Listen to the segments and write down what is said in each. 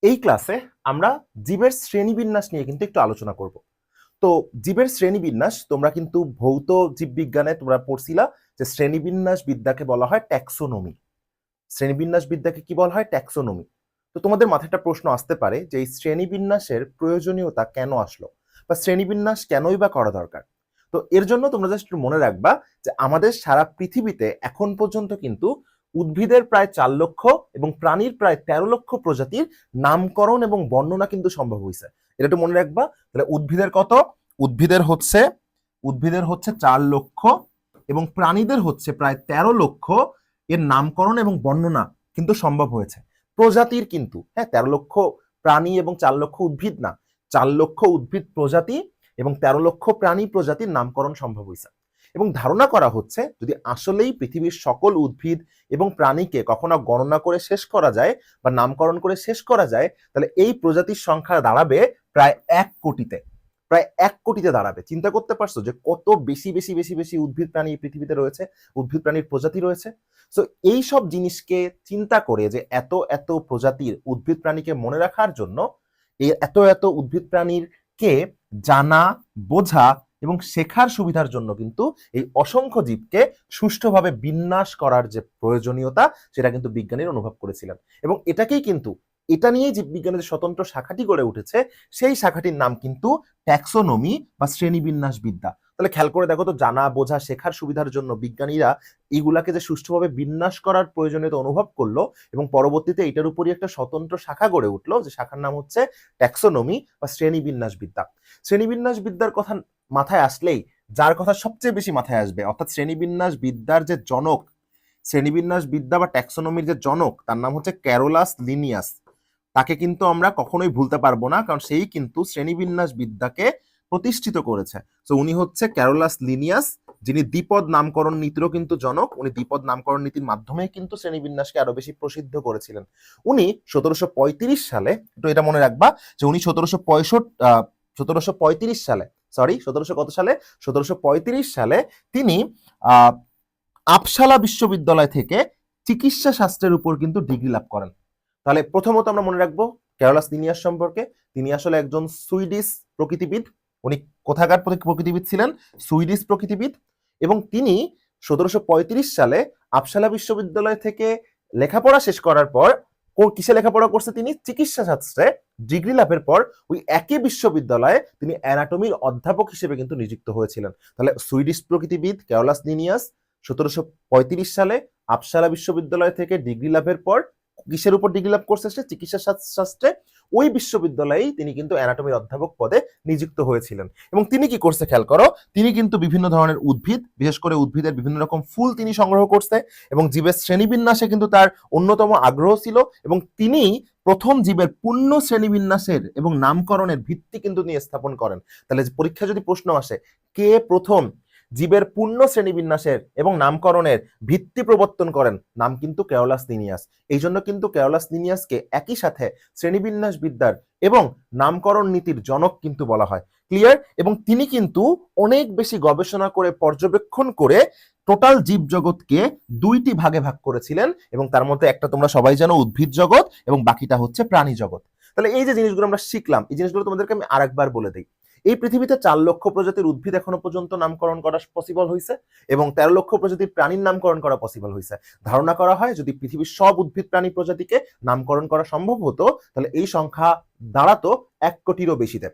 এই ক্লাসে আমরা জীবের শ্রেণীবিন্যাস নিয়ে কিন্তু একটু আলোচনা করব। তো জীবের শ্রেণীবিন্যাস তোমরা কিন্তু ভৌত জীববিজ্ঞানে তোমরা পড়ছিলা যে শ্রেণীবিন্যাস বিদ্যাকে বলা হয় ট্যাক্সোনমি। শ্রেণীবিন্যাস বিদ্যাকে কি বলা হয়? ট্যাক্সোনমি। তো তোমাদের মাথায় একটা প্রশ্ন আসতে পারে যে এই শ্রেণীবিন্যাসের প্রয়োজনীয়তা কেন আসলো, বা শ্রেণীবিন্যাস কেনই বা করা দরকার। তো এর জন্য তোমরা জাস্ট মনে রাখবা যে আমাদের সারা পৃথিবীতে এখন পর্যন্ত কিন্তু উদ্ভিদের প্রায় 4 লক্ষ এবং প্রাণীর প্রায় 13 লক্ষ প্রজাতির নামকরণ এবং বর্ণনা কিন্তু সম্ভব হয়েছে। এটা একটু মনে রাখবা। তাহলে উদ্ভিদের কত? উদ্ভিদের হচ্ছে 4 লক্ষ এবং প্রাণীদের হচ্ছে প্রায় 13 লক্ষ। এর নামকরণ এবং বর্ণনা কিন্তু সম্ভব হয়েছে। প্রজাতির কিন্তু 13 লক্ষ প্রাণী এবং 4 লক্ষ উদ্ভিদ না, 4 লক্ষ উদ্ভিদ প্রজাতি এবং 13 লক্ষ প্রাণী প্রজাতির নামকরণ সম্ভব হয়েছে। এবং ধারণা করা হচ্ছে যদি আসলেই পৃথিবীর সকল উদ্ভিদ এবং প্রাণীকে কখনো গণনা করে শেষ করা যায় বা নামকরণ করে শেষ করা যায়, তাহলে এই প্রজাতির সংখ্যা দাঁড়াবে প্রায় 1 কোটিতে। প্রায় 1 কোটিতে দাঁড়াবে। চিন্তা করতে পারছো যে কত বেশি বেশি বেশি বেশি উদ্ভিদ প্রাণী পৃথিবীতে রয়েছে, উদ্ভিদ প্রাণীর প্রজাতি রয়েছে। সো এই সব জিনিসকে চিন্তা করে যে এত এত প্রজাতির উদ্ভিদ প্রাণীকে মনে রাখার জন্য, এই এত এত উদ্ভিদ প্রাণীর কে জানা, বোঝা এবং শেখার সুবিধার জন্য কিন্তু এই অসংখ্য জীবকে সুষ্ঠুভাবে বিন্যাস করার যে প্রয়োজনীয়তা, সেটা কিন্তু বিজ্ঞানীরা অনুভব করেছিলেন। এবং এটাকেই কিন্তু, এটা নিয়েই জীববিজ্ঞানের যে স্বতন্ত্র শাখাটি গড়ে উঠেছে, সেই শাখাটির নাম কিন্তু ট্যাক্সোনমি বা শ্রেণীবিন্যাস বিদ্যা। তাহলে খেয়াল করে দেখো তো, জানা, বোঝা, শেখার সুবিধার জন্য বিজ্ঞানীরা এইগুলাকে যে সুষ্ঠুভাবে বিন্যাস করার প্রয়োজনীয়তা অনুভব করলো, এবং পরবর্তীতে এটার উপরই একটা স্বতন্ত্র শাখা গড়ে উঠলো, যে শাখার নাম হচ্ছে ট্যাক্সোনমি বা শ্রেণীবিন্যাস বিদ্যা। শ্রেণীবিন্যাস বিদ্যার কথা মাথায় আসলেই যার কথা সবচেয়ে বেশি মাথায় আসবে, অর্থাৎ শ্রেণীবিন্যাস বিদ্যার যে জনক, শ্রেণীবিন্যাস বিদ্যা বা ট্যাক্সোনমির যে জনক, তার নাম হচ্ছে ক্যারোলাস লিনিয়াস। তাকে কিন্তু আমরা কখনোই ভুলতে পারবো না, কারণ সেই কিন্তু শ্রেণীবিন্যাস বিদ্যাকে প্রতিষ্ঠিত করেছে। তো উনি হচ্ছে ক্যারোলাস লিনিয়াস, যিনি দ্বিপদ নামকরণ নীতিরও কিন্তু জনক। উনি দ্বিপদ নামকরণ নীতির মাধ্যমে কিন্তু শ্রেণীবিন্যাসকে আরো বেশি প্রসিদ্ধ করেছিলেন। উনি 1735 সালে, তো এটা মনে রাখবা যে উনি 1735 সালে, সরি 1700 কত সালে, 1735 সালে তিনি আহ আপসালা বিশ্ববিদ্যালয় থেকে চিকিৎসা শাস্ত্রের উপর কিন্তু ডিগ্রি লাভ করেন। তাহলে প্রথমত আমরা মনে রাখবো ক্যারোলাস লিনিয়াস সম্পর্কে। তিনি আসলে একজন সুইডিশ প্রকৃতিবিদ। উনি কোথাকার প্রকৃতিবিদ ছিলেন? সুইডিশ প্রকৃতিবিদ। এবং তিনি 1735 সালে আপসালা বিশ্ববিদ্যালয় থেকে লেখাপড়া শেষ করার পর, কিসে লেখাপড়া করছে? তিনি চিকিৎসা শাস্ত্রে ডিগ্রি লাভের পর ওই একই বিশ্ববিদ্যালয়ে তিনি অ্যানাটমির অধ্যাপক হিসেবে কিন্তু নিযুক্ত হয়েছিলেন। তাহলে সুইডিশ প্রকৃতিবিদ ক্যারোলাস লিনিয়াস 1735 সালে আপসালা বিশ্ববিদ্যালয় থেকে ডিগ্রি লাভের পর কিসের উপর ডিগ্রি লাভ করছে? সে চিকিৎসা শাস্ত্রে। ওই বিশ্ববিদ্যালয়েই তিনি কিন্তু অ্যানাটমির অধ্যাপক পদে নিযুক্ত হয়েছিলেন। এবং তিনি কি করছে খেয়াল করো, তিনি কিন্তু বিভিন্ন ধরনের উদ্ভিদ, বিশেষ করে উদ্ভিদের বিভিন্ন রকম ফুল তিনি সংগ্রহ করছে, এবং জীবের শ্রেণীবিন্যাসে কিন্তু তার অন্যতম আগ্রহ ছিল। এবং তিনি প্রথম জীবের পূর্ণ শ্রেণীবিন্যাসের এবং নামকরণের ভিত্তি কিন্তু তিনি স্থাপন করেন। তাহলে পরীক্ষা যদি প্রশ্ন আসে কে প্রথম জীবের পূর্ণ শ্রেণীবিন্যাসের এবং নামকরণের ভিত্তি প্রবর্তন করেন, নাম কিন্তু ক্যারোলাস লিনিয়াস। এই জন্য কিন্তু ক্যারোলাস লিনিয়াসকে একই সাথে শ্রেণীবিন্যাস বিদ্যার এবং নামকরণ নীতির জনক কিন্তু বলা হয়। ক্লিয়ার? এবং তিনি কিন্তু অনেক বেশি গবেষণা করে, পর্যবেক্ষণ করে টোটাল জীব জগৎকে 2টি ভাগে ভাগ করেছিলেন, এবং তার মধ্যে একটা তোমরা সবাই জানো উদ্ভিদ জগৎ, এবং বাকিটা হচ্ছে প্রাণী জগৎ। তাহলে এই যে জিনিসগুলো আমরা শিখলাম, এই জিনিসগুলো তোমাদেরকে আমি আরেকবার বলে দিই। এই পৃথিবীতে 4 লক্ষ প্রজাতির উদ্ভিদ এখনো পর্যন্ত নামকরণ করা পসিবল হয়েছে, এবং 13 লক্ষ প্রজাতির প্রাণীর নামকরণ করা পসিবল হয়েছে। ধারণা করা হয় যদি পৃথিবীর সব উদ্ভিদ প্রাণী প্রজাতিকে নামকরণ করা সম্ভব হতো, তাহলে এই সংখ্যা দাঁড়াতো 1 কোটিরও বেশিতে।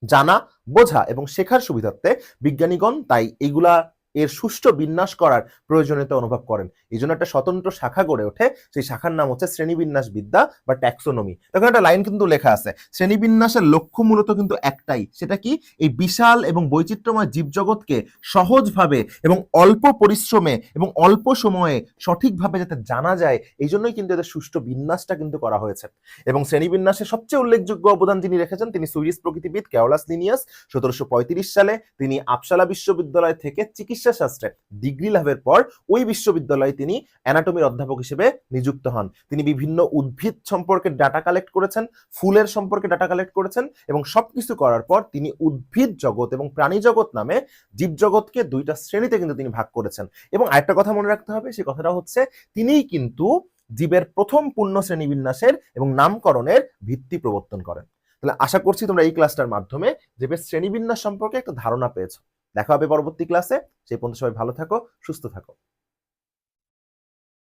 জানা, বোঝা এবং শেখার সুবিধার্থে বিজ্ঞানীগণ তাই এইগুলা এর সুষ্ঠু বিন্যাস করার প্রয়োজনীয়তা অনুভব করেন। এই জন্য একটা স্বতন্ত্র শাখা গড়ে ওঠে, সেই শাখার নাম হচ্ছে শ্রেণীবিন্যাস বিদ্যা বা ট্যাক্সোনমি। তখন একটা লাইন কিন্তু লেখা আছে, শ্রেণীবিন্যাসের লক্ষ্য মূলত কিন্তু একটাই, সেটা কি? এই বিশাল এবং বৈচিত্র্যময় জীবজগৎকে সহজভাবে এবং অল্প পরিশ্রমে এবং অল্প সময়ে সঠিকভাবে যাতে জানা যায়, এই জন্যই কিন্তু এদের সুষ্ঠু বিন্যাসটা কিন্তু করা হয়েছে। এবং শ্রেণীবিন্যাসের সবচেয়ে উল্লেখযোগ্য অবদান যিনি রেখেছেন, তিনি সুইডিশ প্রকৃতিবিদ ক্যারোলাস লিনিয়াস। 1735 সালে তিনি আপসালা বিশ্ববিদ্যালয় থেকে চিকিৎসা শাস্ত্রে ডিগ্রি লাভের পর ওই বিশ্ববিদ্যালয়ে তিনি অ্যানাটমির অধ্যাপক হিসেবে নিযুক্ত হন। তিনি বিভিন্ন উদ্ভিদ সম্পর্কে ডাটা কালেক্ট করেছেন, ফুলের সম্পর্কে ডাটা কালেক্ট করেছেন, এবং সবকিছু করার পর তিনি উদ্ভিদ জগৎ এবং প্রাণী জগৎ নামে জীবজগৎকে 2টা শ্রেণীতে কিন্তু তিনি ভাগ করেছেন। এবং আরেকটা কথা মনে রাখতে হবে, সেই কথাটা হচ্ছে তিনিই কিন্তু জীবের প্রথম পূর্ণ শ্রেণীবিন্যাসের এবং নামকরণের ভিত্তি প্রবর্তন করেন। তাহলে আশা করছি তোমরা এই ক্লাসটার মাধ্যমে জীবের শ্রেণীবিন্যাস সম্পর্কে একটা ধারণা পেয়েছো। দেখা হবে পরবর্তী ক্লাসে। সেই পর্যন্ত সবাই ভালো থাকো, সুস্থ থাকো।